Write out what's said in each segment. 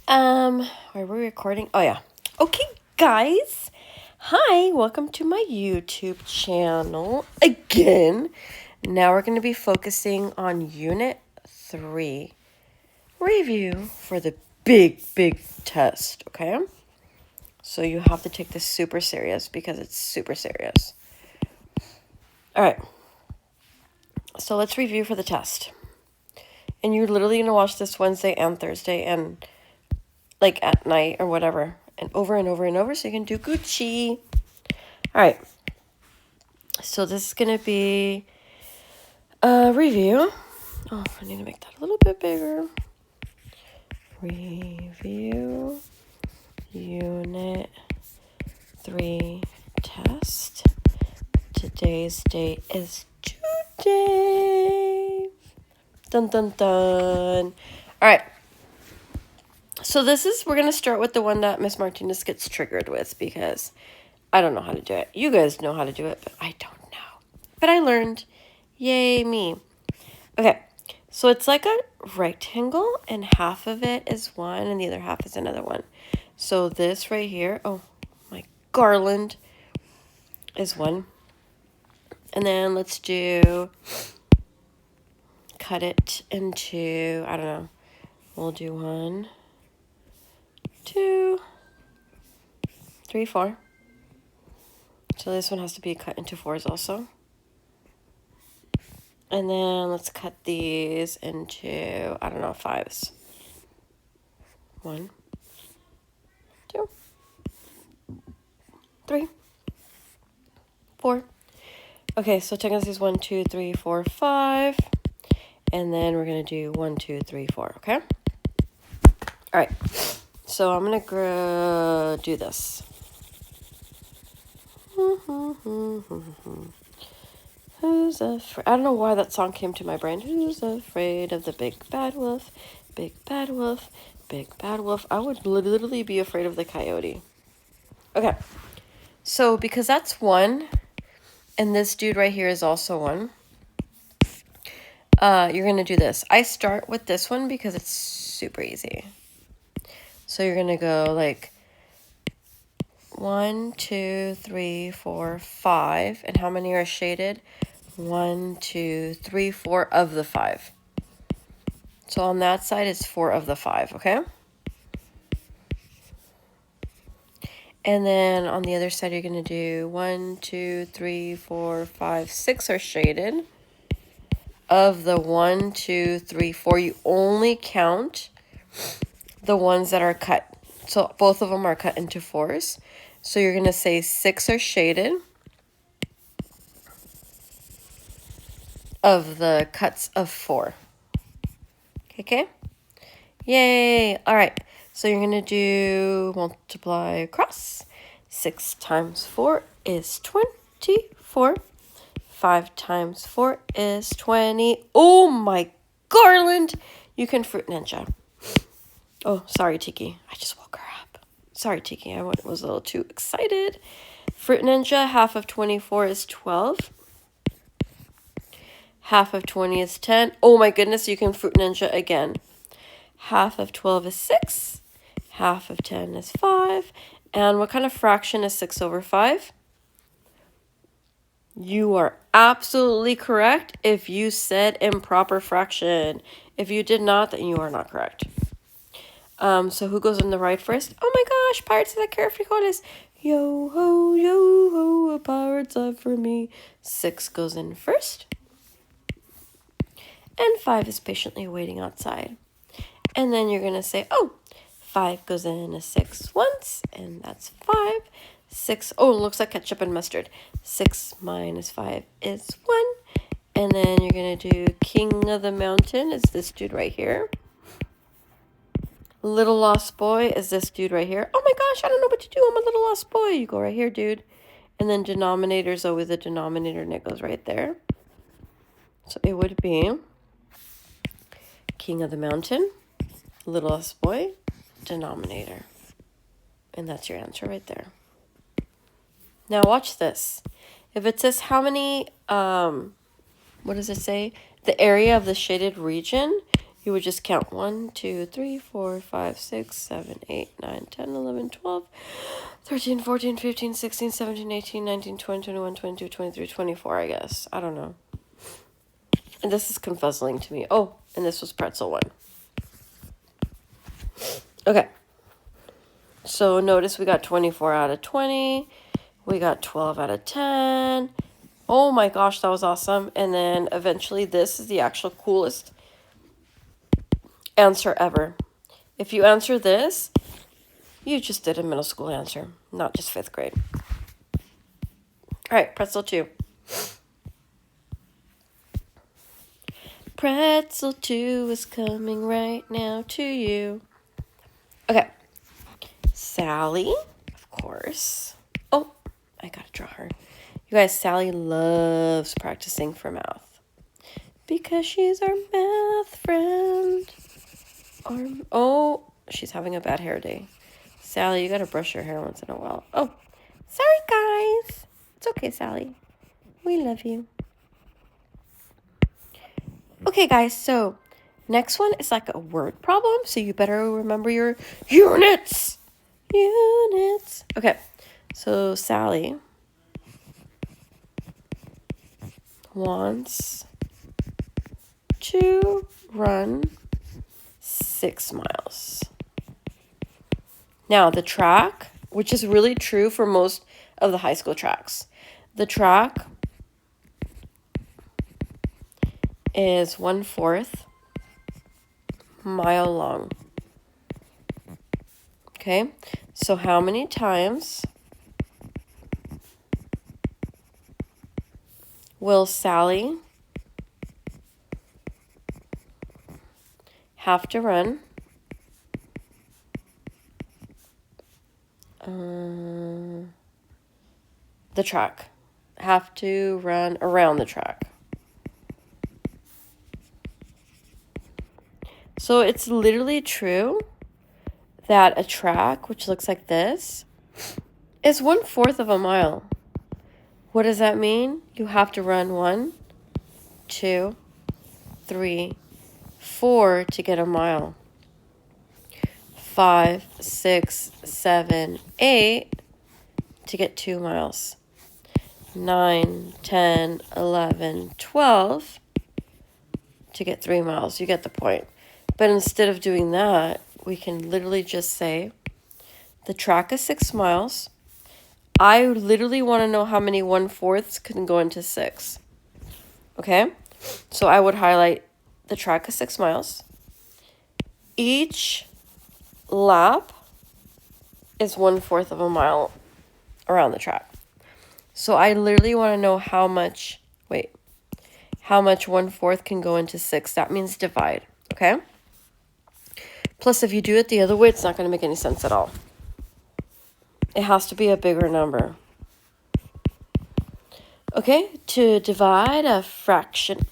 Are we recording? Oh yeah. Okay, guys. Hi, welcome to my YouTube channel again. Now we're going to be focusing on Unit 3 review for the big test, okay? So you have to take this super serious because it's super serious. All right. So let's review for the test. And you're literally going to watch this Wednesday and Thursday and like at night or whatever, and over and over and over, so you can do Gucci. All right, so this is gonna be a review. Oh, I need to make that a little bit bigger. Review Unit 3 test. Today's date is today. Dun dun dun. All right. So we're going to start with the one that Miss Martinez gets triggered with because I don't know how to do it. You guys know how to do it, but I don't know. But I learned. Yay, me. Okay, so it's like a rectangle and half of it is one and the other half is another one. So this right here, oh, my garland is one. And then let's cut it into, I don't know, we'll do 1, 2, 3, 4. So this one has to be cut into 4s also. And then let's cut these into, I don't know, 5s. 1, 2, 3, 4. Okay, so technically it's 1, 2, 3, 4, 5. And then we're going to do 1, 2, 3, 4, okay? All right, so I'm going to do this. Who's afraid? I don't know why that song came to my brain. Who's afraid of the big bad wolf? Big bad wolf, big bad wolf. I would literally be afraid of the coyote. Okay, so because that's 1, and this dude right here is also 1, you're going to do this. I start with this one because it's super easy. So you're going to go like 1, 2, 3, 4, 5. And how many are shaded? 1, 2, 3, 4 of the 5. So on that side, it's 4 of the 5, okay? And then on the other side, you're going to do 1, 2, 3, 4, 5, 6 are shaded. Of the 1, 2, 3, 4, you only count the ones that are cut. So both of them are cut into 4s. So you're going to say 6 are shaded of the cuts of 4. Okay? Yay! All right. So you're going to do multiply across. 6 times 4 is 24. 5 times 4 is 20. Oh my garland! You can fruit ninja. Oh, sorry, Tiki. I just woke her up. Sorry, Tiki. I was a little too excited. Fruit ninja, half of 24 is 12. Half of 20 is 10. Oh my goodness, you can fruit ninja again. Half of 12 is 6. Half of 10 is 5. And what kind of fraction is 6 over 5? You are absolutely correct if you said improper fraction. If you did not, then you are not correct. So who goes on the right first? Oh my gosh, Pirates of the Caribbean. Yo ho, a pirate's up for me. 6 goes in first. And 5 is patiently waiting outside. And then you're going to say, oh, 5 goes in a 6 once, and that's 5. 6, oh, it looks like ketchup and mustard. 6 minus 5 is 1. And then you're going to do King of the Mountain is this dude right here. Little Lost Boy is this dude right here. Oh my gosh, I don't know what to do. I'm a little lost boy. You go right here, dude. And then denominator is always the denominator, and it goes right there. So it would be King of the Mountain, Little Lost Boy, denominator. And that's your answer right there. Now watch this. If it says how many, what does it say? The area of the shaded region, you would just count 1, 2, 3, 4, 5, 6, 7, 8, 9, 10, 11, 12, 13, 14, 15, 16, 17, 18, 19, 20, 21, 22, 23, 24, I guess. I don't know. And this is confuzzling to me. Oh, and this was pretzel 1. Okay. So notice we got 24 out of 20. We got 12 out of 10. Oh my gosh, that was awesome. And then eventually this is the actual coolest answer ever. If you answer this, you just did a middle school answer, not just 5th grade. All right, pretzel 2. Pretzel 2 is coming right now to you. Okay. Sally, of course. Oh, I gotta draw her. You guys, Sally loves practicing for math because she's our math friend. Oh, she's having a bad hair day. Sally, you gotta brush your hair once in a while. Oh, sorry, guys. It's okay, Sally. We love you. Okay, guys, so next one is like a word problem, so you better remember your units. Units. Okay, so Sally wants to run 6 miles. Now, the track, which is really true for most of the high school tracks, the track is 1/4 mile long. Okay, so how many times will Sally have to run the track? Have to run around the track. So it's literally true that a track, which looks like this, is 1/4 of a mile. What does that mean? You have to run 1, 2, 3, 4 to get a mile. 5, 6, 7, 8 to get 2 miles. 9, 10, 11, 12 to get 3 miles. You get the point. But instead of doing that, we can literally just say the track is 6 miles. I literally want to know how many 1/4 can go into 6. Okay? So I would highlight the track is 6 miles. Each lap is 1/4 of a mile around the track. So I literally want to know how much 1/4 can go into 6. That means divide. Okay? Plus, if you do it the other way, it's not going to make any sense at all. It has to be a bigger number. Okay, to divide a fraction.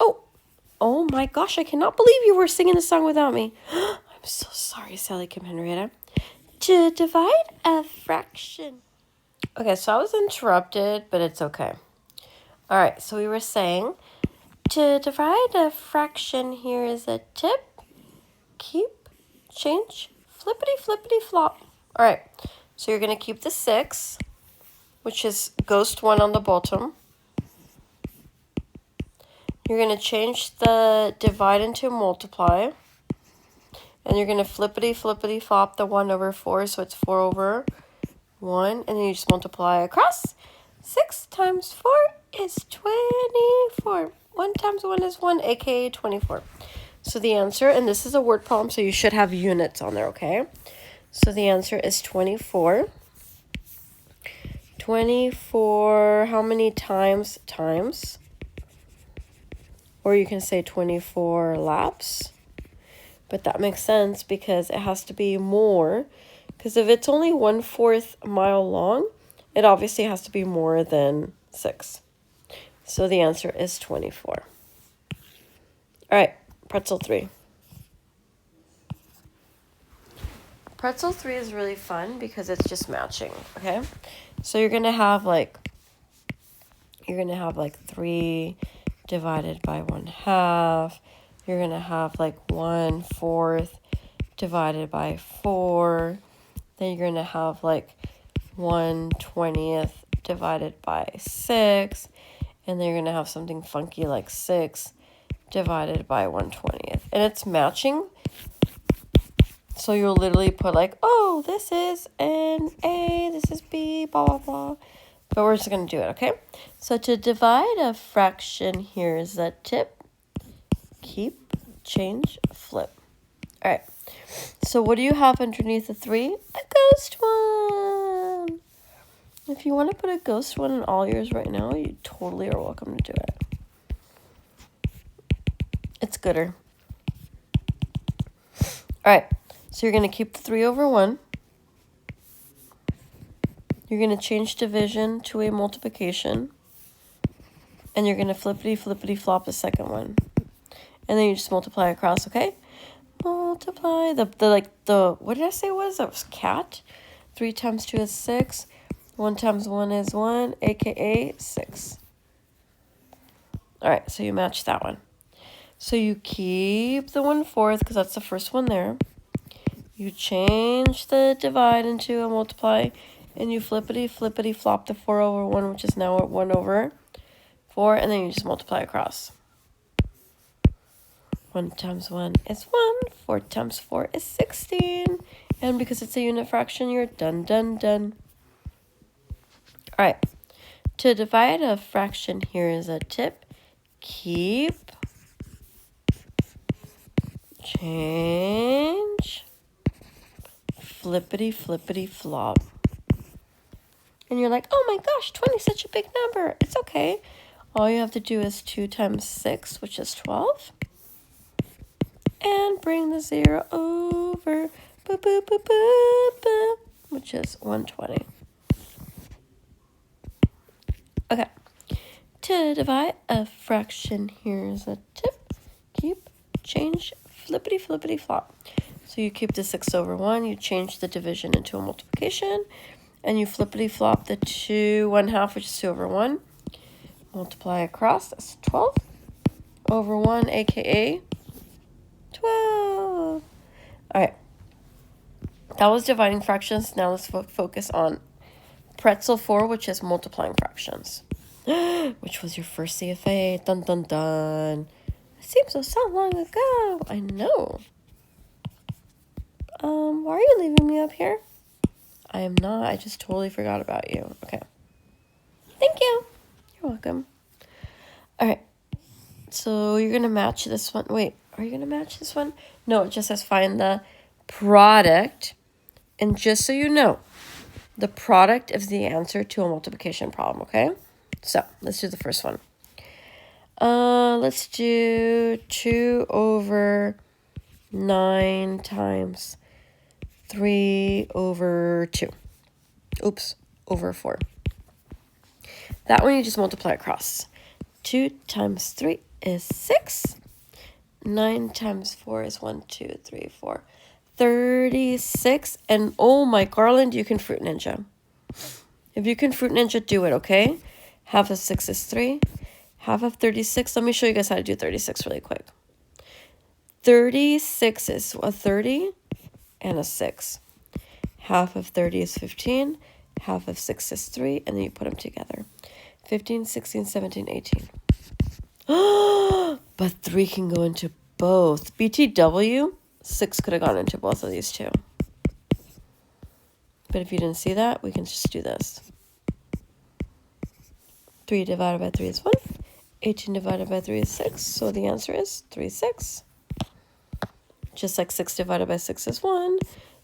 Oh my gosh, I cannot believe you were singing the song without me. I'm so sorry, Sally Kim Henrietta. To divide a fraction. Okay, so I was interrupted, but it's okay. All right, so we were saying to divide a fraction, here is a tip. Keep, change, flippity, flippity, flop. All right, so you're going to keep the 6, which is ghost 1 on the bottom. You're going to change the divide into multiply. And you're going to flippity, flippity, flop the 1/4, so it's 4/1. And then you just multiply across. 6 times 4 is 24. 1 times 1 is 1, aka 24. So the answer, and this is a word problem, so you should have units on there, okay? So the answer is 24. 24, how many times? Times. Or you can say 24 laps. But that makes sense because it has to be more. Because if it's only 1/4 mile long, it obviously has to be more than 6. So the answer is 24. All right, pretzel 3. Pretzel 3 is really fun because it's just matching, okay? So you're going to have like 3 divided by 1/2, you're going to have like 1/4 divided by 4. Then you're going to have like 1/20 divided by 6. And then you're going to have something funky like 6 divided by 1/20. And it's matching. So you'll literally put like, oh, this is an A, this is B, blah, blah, blah. But we're just going to do it, okay? So to divide a fraction, here's a tip. Keep, change, flip. All right. So what do you have underneath the 3? A ghost one. If you want to put a ghost one in all yours right now, you totally are welcome to do it. It's gooder. All right. So you're going to keep the 3/1. You're going to change division to a multiplication. And you're going to flippity-flop the second one. And then you just multiply across, okay? Multiply what did I say it was? That was cat. 3 times 2 is 6. 1 times 1 is 1, aka 6. All right, so you match that one. So you keep the 1/4 because that's the first one there. You change the divide into a multiply, and you flippity-flop the 4/1, which is now 1/4, and then you just multiply across. 1 times 1 is 1. 4 times 4 is 16. And because it's a unit fraction, you're done, done, done. All right. To divide a fraction, here is a tip. Keep, change, flippity-flop. And you're like, oh my gosh, 20 is such a big number. It's okay. All you have to do is 2 times 6, which is 12. And bring the 0 over, boop, boop, boop, boop, boop, which is 120. Okay. To divide a fraction, here's a tip. Keep, change, flippity-flop. So you keep the 6/1, you change the division into a multiplication, and you flippity-flop the 2 1/2, which is 2/1. Multiply across, that's 12/1, aka 12. All right. That was dividing fractions. Now let's focus on pretzel 4, which is multiplying fractions. Which was your first CFA. Dun, dun, dun. It seems so long ago. I know. Why are you leaving me up here? I am not. I just totally forgot about you. Okay. Thank you. You're welcome. All right. So you're going to match this one. Wait, are you going to match this one? No, it just says find the product. And just so you know, the product is the answer to a multiplication problem, okay? So let's do the first one. Let's do 2/9 times 3/2. Oops, over 4. That one you just multiply across. 2 times 3 is 6. 9 times 4 is 1, 2, 3, 4. 36. And oh my Garland, you can Fruit Ninja. If you can Fruit Ninja, do it, okay? Half of 6 is 3. Half of 36. Let me show you guys how to do 36 really quick. 36 is a 30 and a 6. Half of 30 is 15. Half of 6 is 3. And then you put them together. 15, 16, 17, 18. But 3 can go into both. BTW, 6 could have gone into both of these two. But if you didn't see that, we can just do this. 3 divided by 3 is 1. 18 divided by 3 is 6. So the answer is 3, 6. Just like 6 divided by 6 is 1.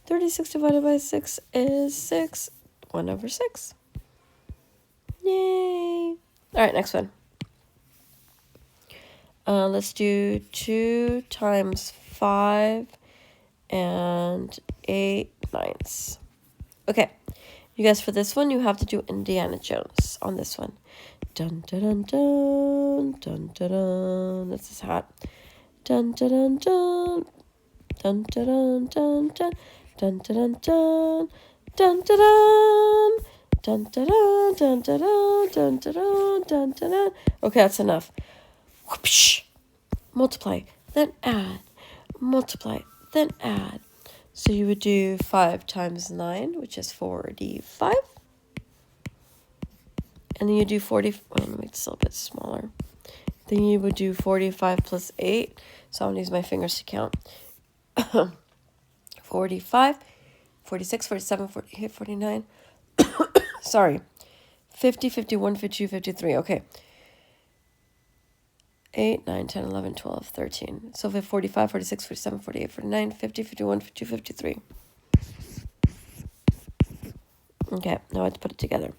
36 divided by 6 is 6. 1/6. Yay. All right, next one. Let's do 2 times 5 and 8/9. Okay. You guys, for this one, you have to do Indiana Jones on this one. Dun, dun, dun, dun, dun, dun, dun. That's his hat. Dun, dun, dun, dun. Dun, dun, dun, dun, dun. Dun, dun, dun, dun. Dun, dun, dun. Dun, dun, dun, dun, dun, dun, dun, dun, dun, dun, dun. Okay, that's enough. Whoopsh. Multiply. then add, multiply, then add. So you would do 5 times 9, which is 45. And then you do 40, let me make this a little bit smaller. Then you would do 45 plus 8. So I'm going to use my fingers to count. 45, 46, 47, 48, 49. Sorry. 50, 51, 52, 53. Okay. 8, 9, 10, 11, 12, 13. So we have 45, 46, 47, 48, 49, 50, 51, 52, 53. Okay, now I have to put it together.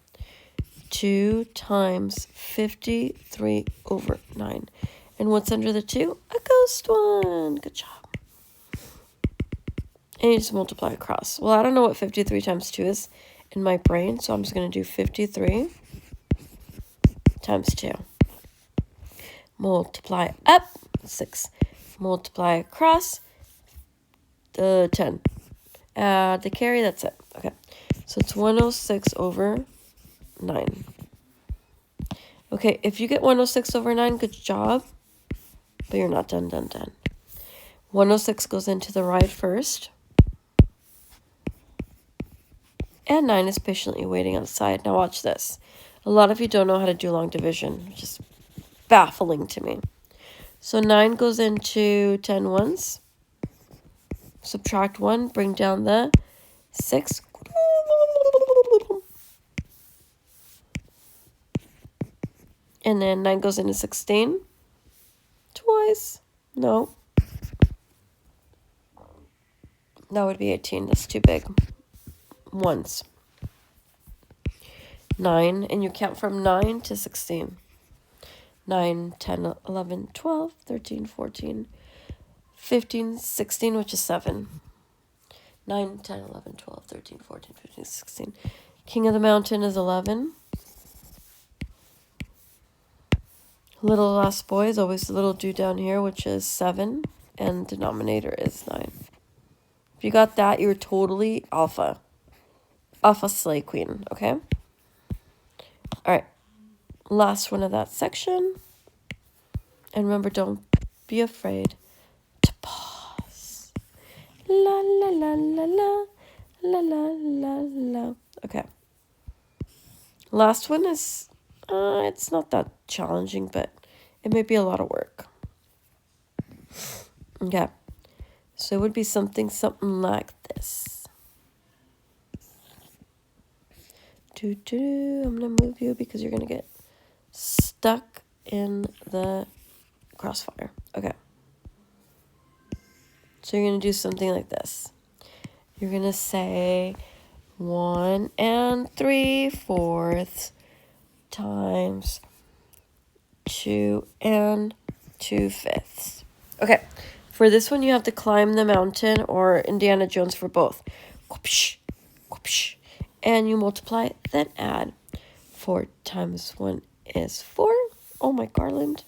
2 times 53 over 9. And what's under the 2? A ghost one. Good job. And you just multiply across. Well, I don't know what 53 times 2 is in my brain, so I'm just going to do 53 times 2. Multiply up, 6. Multiply across, 10. Add the carry, that's it. Okay, so it's 106 over 9. Okay, if you get 106 over 9, good job. But you're not done. 106 goes into the right first. And 9 is patiently waiting outside. Now watch this. A lot of you don't know how to do long division, which is baffling to me. So 9 goes into 10 ones. Subtract 1, bring down the 6. And then 9 goes into 16. Twice. No. That would be 18. That's too big. Once. 9. And you count from 9 to 16. 9, 10, 11, 12, 13, 14, 15, 16, which is 7. 9, 10, 11, 12, 13, 14, 15, 16. King of the mountain is 11. Little last boy is always the little dude down here, which is 7. And denominator is 9. If you got that, you're totally alpha. Alpha slay queen, okay? All right. Last one of that section. And remember, don't be afraid to pause. La, la, la, la, la. La, la, la, la. Okay. Last one is, it's not that challenging, but it may be a lot of work. Okay. So it would be something like this. I'm going to move you because you're going to get stuck in the crossfire. Okay. So you're going to do something like this. You're going to say 1 3/4 times 2 2/5. Okay. For this one, you have to climb the mountain or Indiana Jones for both. Whoopsh, whoopsh. And you multiply, then add. 4 times 1 is 4. Oh, my garland.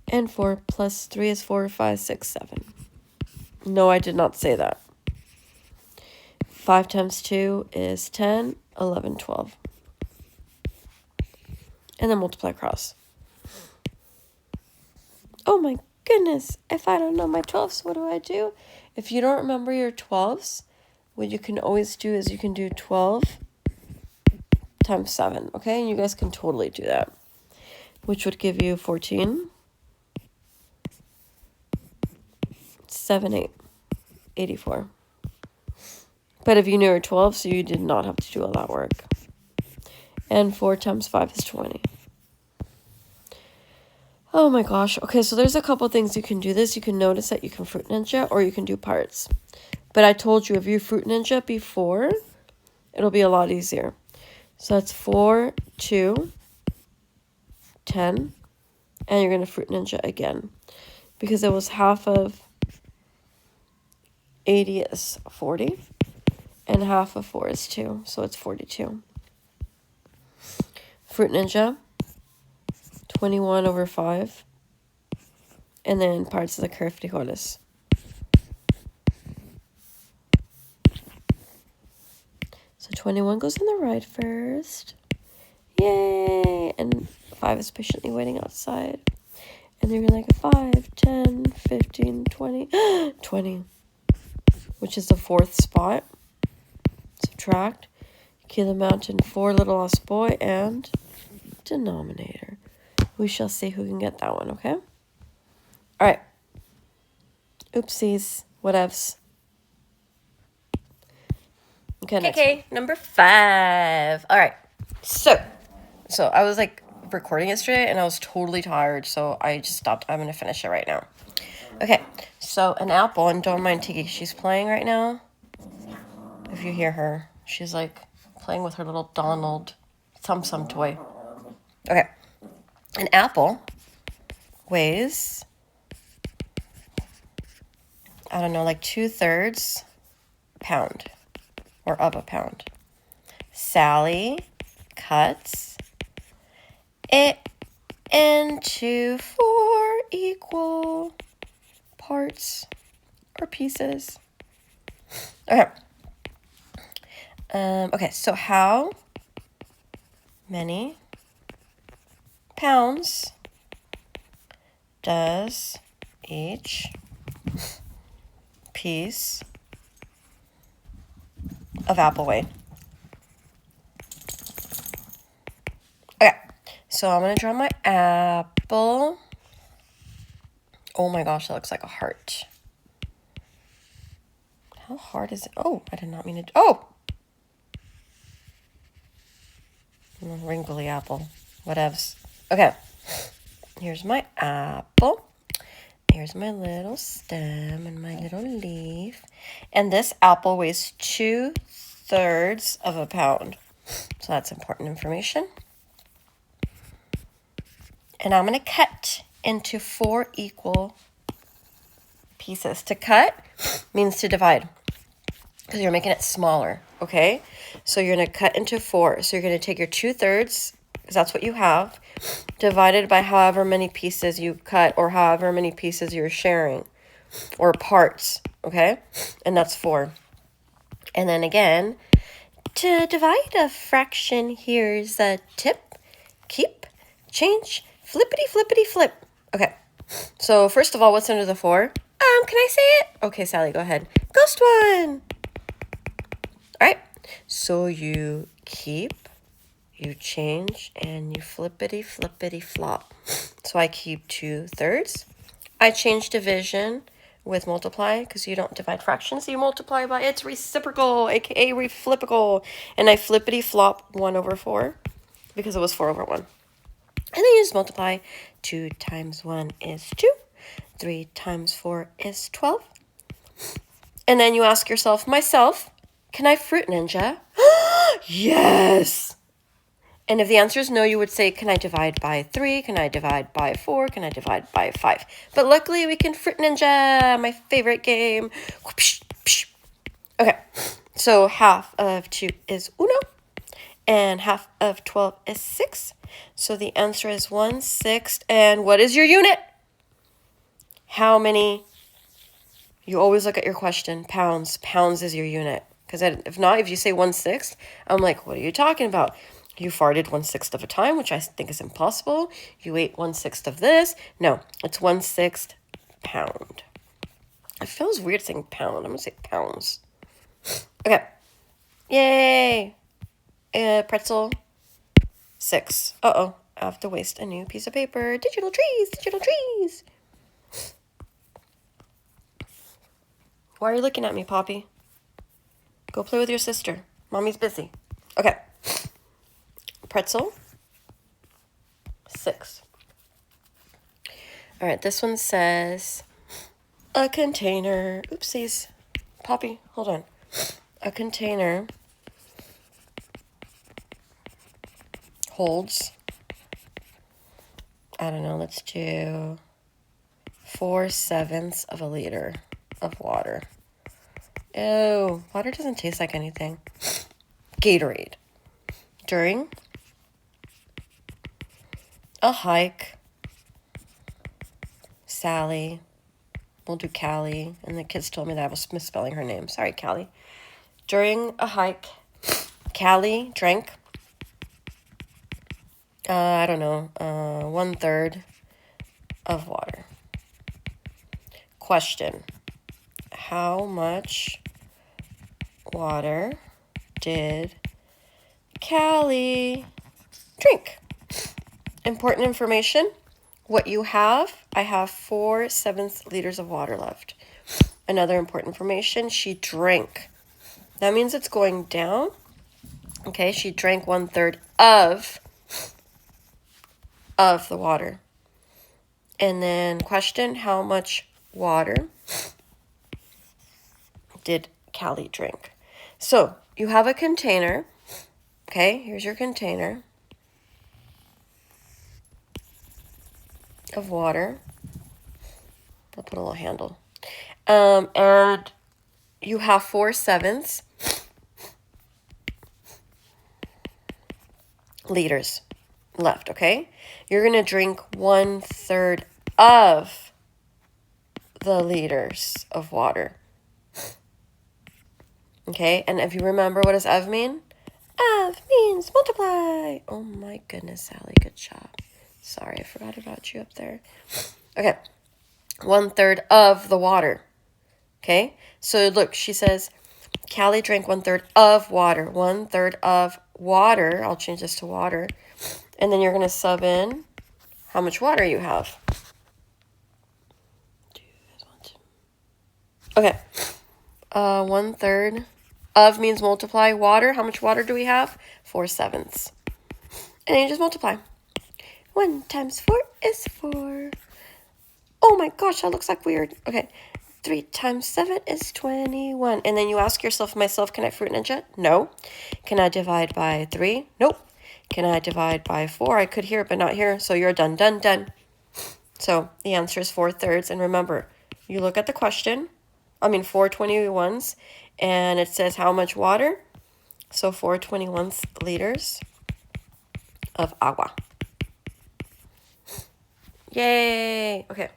And 4 plus 3 is 4, 5, 6, 7. No, I did not say that. 5 times 2 is 10, 11, 12. And then multiply across. Oh my goodness. If I don't know my 12s, what do I do? If you don't remember your 12s, what you can always do is you can do 12 times 7, okay? And you guys can totally do that, which would give you 14. 7, 8, 84. But if you knew your 12, so you did not have to do all that work. And 4 times 5 is 20. Oh my gosh. Okay, so there's a couple things you can do this. You can notice that you can Fruit Ninja or you can do parts. But I told you, if you Fruit Ninja before, it'll be a lot easier. So that's 4, 2, 10. And you're going to Fruit Ninja again. Because it was half of 80 is 40. And half of 4 is 2. So it's 42. Fruit Ninja. 21 over 5. And then parts of the curve frijoles. So 21 goes in the right first. Yay! And 5 is patiently waiting outside. And they're like 5, 10, 15, 20, 20, which is the fourth spot. Subtract. Key the mountain, 4 little lost boy, and denominator. We shall see who can get that one, okay? All right. Oopsies. Whatevs. Okay, okay, number 5. All right. So I was like recording yesterday and I was totally tired, so I just stopped. I'm going to finish it right now. Okay, so an apple, and don't mind Tiki, she's playing right now. If you hear her, she's like playing with her little Donald Tsum toy. Okay, an apple weighs, I don't know, like 2/3 pound or of a pound. Sally cuts it into 4 equal parts or pieces. Okay. Okay, so how many pounds does each piece of apple weigh? Okay, so I'm going to draw my apple. Oh my gosh, that looks like a heart. How hard is it? Oh, I did not mean to. Oh! Wrinkly apple. Whatevs. Okay, here's my apple. Here's my little stem and my little leaf. And this apple weighs 2/3 of a pound. So that's important information. And I'm going to cut into 4 equal pieces. To cut means to divide, because you're making it smaller, okay? So you're going to cut into 4. So you're going to take your 2/3, because that's what you have, divided by however many pieces you cut or however many pieces you're sharing or parts, okay? And that's 4. And then again, to divide a fraction, here's a tip. Keep, change, flippity flippity flip. Okay, so first of all, what's under the 4? Can I say it? Okay, Sally, go ahead. Ghost one. All right, so you keep, you change, and you flippity flippity flop. So I keep 2/3. I change division with multiply, because you don't divide fractions, you multiply by its reciprocal, aka reflippical. And I flippity flop 1/4, because it was 4/1. And then you just multiply. 2 times 1 is 2. 3 times 4 is 12. And then you ask yourself, myself, can I fruit ninja? Yes! And if the answer is no, you would say, can I divide by 3? Can I divide by 4? Can I divide by 5? But luckily, we can fruit ninja, my favorite game. Okay, so half of 2 is 1. And half of 12 is 6. So the answer is 1/6. And what is your unit? How many? You always look at your question. Pounds. Pounds is your unit. Because if not, if you say 1/6, I'm like, what are you talking about? You farted 1/6 of a time, which I think is impossible. You ate 1/6 of this. No, it's 1/6 pound. It feels weird saying pound. I'm going to say pounds. Okay. Yay. Pretzel. 6. Uh-oh. I have to waste a new piece of paper. Digital trees. Digital trees. Why are you looking at me, Poppy? Go play with your sister. Mommy's busy. Okay. Pretzel. 6. All right, this one says a container. Oopsies. Poppy, hold on. A container holds, I don't know, let's do 4/7 of a liter of water. Ew, water doesn't taste like anything. Gatorade. During a hike, Sally, we'll do Callie, and the kids told me that I was misspelling her name. Sorry, Callie. During a hike, Callie drank, I don't know, 1/3 of water. Question. How much water did Callie drink? Important information. What you have, I have 4/7 liters of water left. Another important information, she drank. That means it's going down. Okay, she drank 1/3 of the water. And then question, how much water did Callie drink? So you have a container. Okay, here's your container of water. I'll put a little handle. And you have 4/7 liters left, okay? You're going to drink 1/3 of the liters of water. Okay, and if you remember, what does of mean? Of means multiply. Oh my goodness, Sally, good job. Sorry, I forgot about you up there. Okay, 1/3 of the water. Okay, so look, she says, Callie drank 1/3 of water. 1/3 of water. I'll change this to water. And then you're going to sub in how much water you have. Okay, 1/3 of means multiply. Water, how much water do we have? 4/7. And then you just multiply. 1 times 4 is 4. Oh my gosh, that looks like weird. Okay, 3 times 7 is 21. And then you ask yourself, myself, can I fruit ninja? No. Can I divide by 3? Nope. Can I divide by 4? I could here, but not here. So you're done, done, done. So the answer is 4/3. And remember, you look at the question. 4 21s. And it says how much water? So 4 21 liters of agua. Yay. Okay.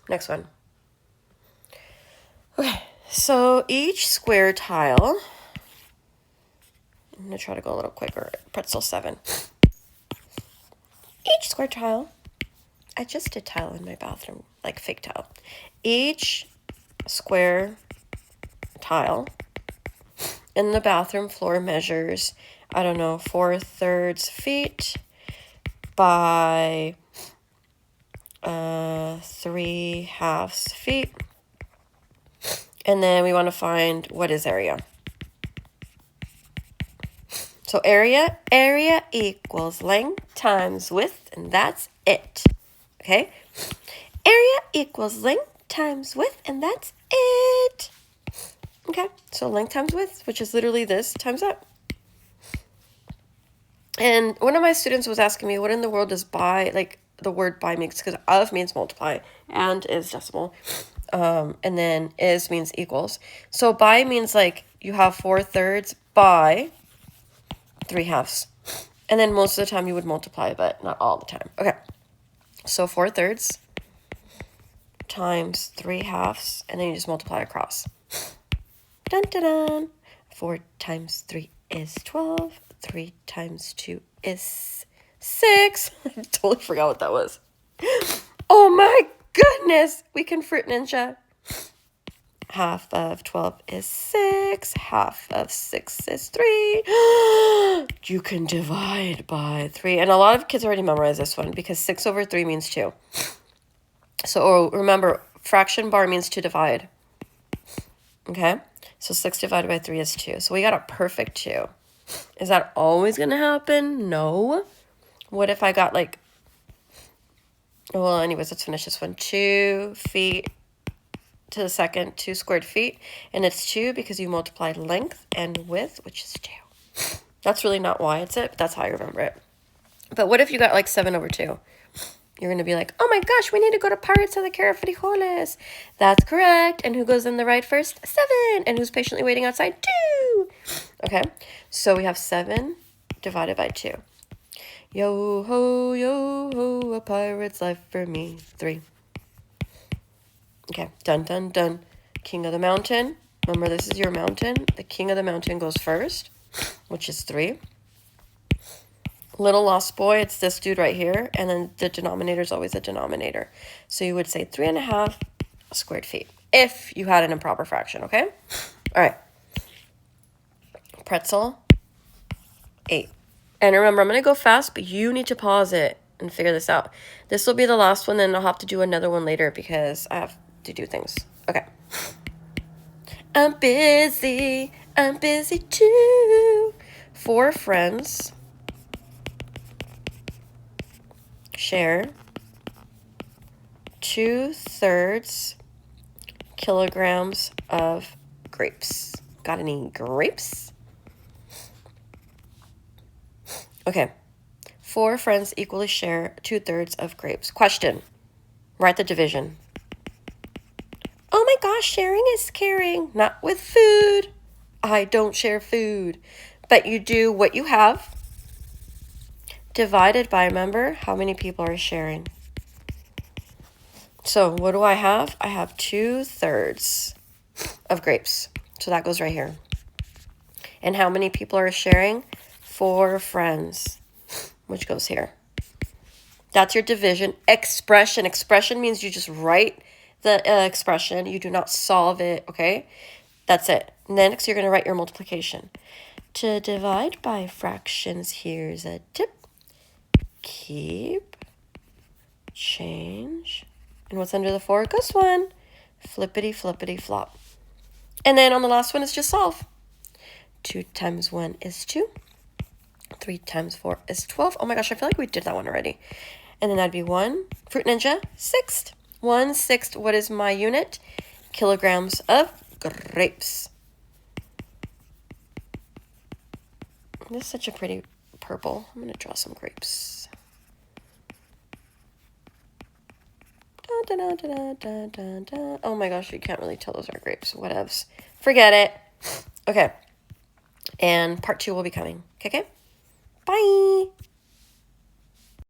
Next one. Okay. So each square tile, I'm going to try to go a little quicker. Pretzel 7. Each square tile, I just did tile in my bathroom, like fake tile. Each square tile in the bathroom floor measures, 4/3 feet by 3/2 feet. And then we want to find what is area. So area equals length times width, and that's it. Okay? Area equals length times width, and that's it. Okay, so length times width, which is literally this times that. And one of my students was asking me, what in the world does by, like the word by means, because of means multiply, and is decimal, and then is means equals. So by means like you have 4/3 by 3/2. And then most of the time you would multiply, but not all the time. Okay, so 4/3 times 3/2, and then you just multiply across. Dun, dun, dun. 4 times 3 is 12. 3 times 2 is 6. I totally forgot what that was. Oh my goodness. We can fruit ninja. Half of 12 is 6. Half of 6 is 3. You can divide by 3. And a lot of kids already memorize this one because 6/3 means 2. So remember, fraction bar means to divide. Okay? So 6 divided by 3 is 2. So we got a perfect 2. Is that always going to happen? No. What if I got like... Well, anyways, let's finish this one. 2 feet to the second, 2 squared feet. And it's 2 because you multiplied length and width, which is 2. That's really not why it's it, but that's how I remember it. But what if you got like 7/2? You're going to be like, oh my gosh, we need to go to Pirates of the Caribbean Frijoles. That's correct. And who goes in the ride first? 7. And who's patiently waiting outside? 2. Okay, so we have 7 divided by 2. Yo ho, a pirate's life for me. 3. Okay, done, done, done. King of the mountain. Remember, this is your mountain. The king of the mountain goes first, which is 3. Little lost boy, it's this dude right here. And then the denominator is always a denominator. So you would say 3.5 squared feet if you had an improper fraction, okay? All right. Pretzel, 8. And remember, I'm going to go fast, but you need to pause it and figure this out. This will be the last one, then I'll have to do another one later because I have to do things. Okay. I'm busy too. 4 friends share 2/3 kilograms of grapes. Got any grapes? Okay. 4 friends equally share 2/3 of grapes. Question. Write the division. Oh my gosh, sharing is caring. Not with food. I don't share food. But you do what you have divided by, remember, how many people are sharing. So what do I have? I have 2/3 of grapes. So that goes right here. And how many people are sharing? 4 friends, which goes here. That's your division. Expression. Expression means you just write the expression. You do not solve it, okay? That's it. Next, you're going to write your multiplication. To divide by fractions, here's a tip. Keep, change, and what's under the 4 goes 1. Flippity, flippity, flop. And then on the last one, it's just solve. 2 times 1 is 2. 3 times 4 is 12. Oh my gosh, I feel like we did that one already. And then that'd be 1. Fruit Ninja, 6th. 1/6. What is my unit? Kilograms of grapes. This is such a pretty purple. I'm going to draw some grapes. Da, da, da, da, da, da. Oh my gosh, you can't really tell those are grapes. Whatevs. Forget it. Okay. And part 2 will be coming. Okay? Bye.